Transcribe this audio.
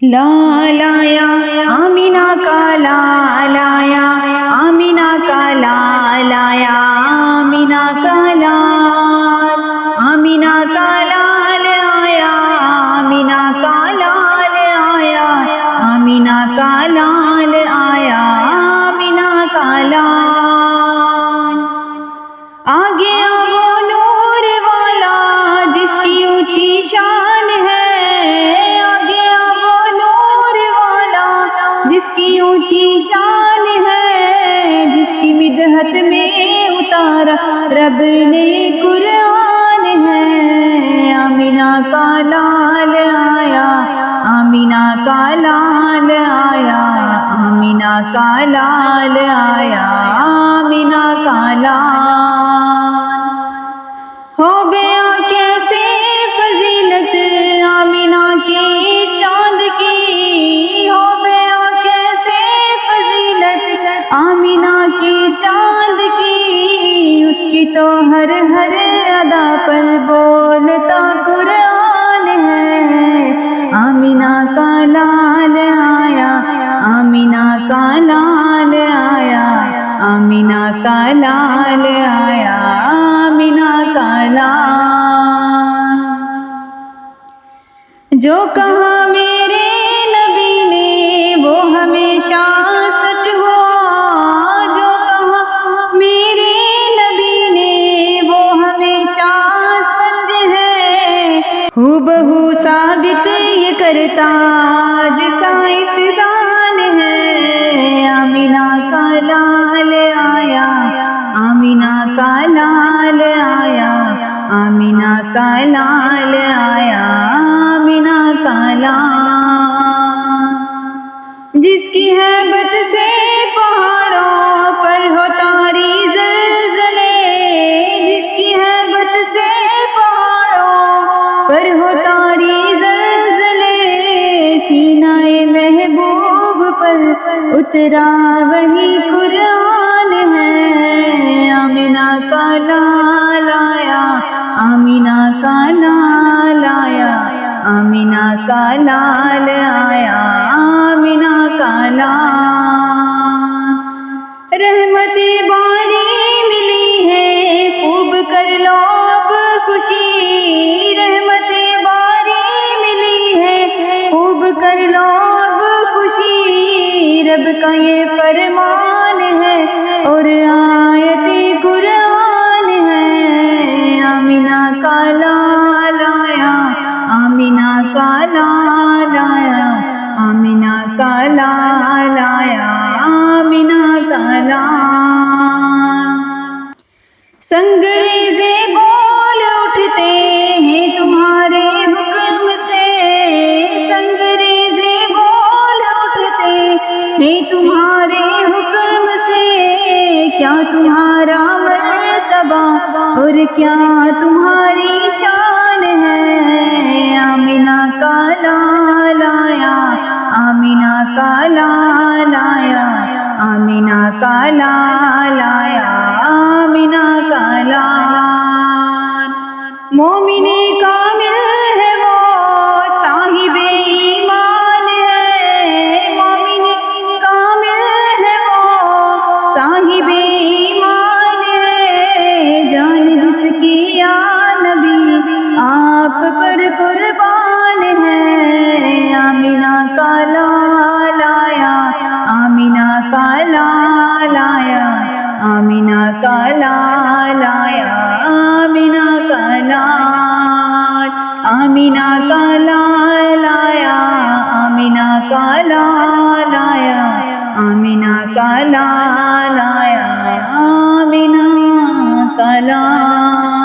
لایا آمینہ کا لایا آمینہ کا لایا آمینہ کا لال آمینہ کا لال آیا آمینہ کا لال آیا آمینہ کا لال آیا آمینہ کا لال آ گیا وہ نور والا جس کی اونچی شان ہے آ گیا وہ نور والا جس کی اونچی شان ہے جس کی مدحت میں اتارا رب نے قرآن ہے آمینہ کا لال آیا آمینہ کا لال آیا آمینہ کا لال آیا آمینہ کا لال ہو بیاں کیسے فضیلت آمینہ کی چاند کی ہو بیاں کیسے فضیلت آمینہ کی چاند کی اس کی تو ہر ادا پر بولتا قرآن ہے آمینہ کا لال آیا آمینہ کا لال آیا آمینہ کا لال آیا آمینہ کا لال جو کہا میرے نبی نے وہ ہمیشہ سچ ہوا جو کہا میرے نبی نے وہ ہمیشہ سچ ہے ہو بہو ثابت یہ کرتا آج سائنسدان ہے آمینہ کا لال آیا آمینہ کا لال آیا آمینہ کا لال آیا آمینہ کا لال جس کی ہیبت سے پہاڑوں پر ہو طاری زلزلے جس کی ہیبت سے پہاڑوں پر ہو طاری زلزلے سینہ محبوب پر اترا وہی قرآن ہے آمینہ کا لال آیا آمینہ کا لال آیا آمینہ کا لال آیا آمینہ کا لال رحمت باری ملی ہے خوب کر لو اب خوشی رحمت باری ملی ہے خوب کر لو اب خوشی رب کا یہ فرمان ہے اور آیت قرآن ہے آمینہ کا لال آیا آمینہ کا لال آیا آمینہ کا لال آیا آمینہ کا لال سنگریزے بول اٹھتے ہیں تمہارے حکم سے سنگریزے بول اٹھتے ہیں تمہارے حکم سے کیا تمہارا مرتبہ اور کیا تمہاری شان ہے آمینہ کا لال آیا آمینہ کا لال آیا آمینہ کا لال آیا آمینہ کا لال مومن کامل ہے وہ صاحب ایمان ہے مومن کامل ہے وہ صاحب ایمان ہے جان جس کی یا نبی آپ پر قربان ہے آمینہ کا لال آیا آمینہ کا لال آیا آمینہ کا لال آیا آمینہ کا لال آمینہ کا لال آیا آمینہ کا لال آیا آمینہ کا لال آیا آمینہ کا لال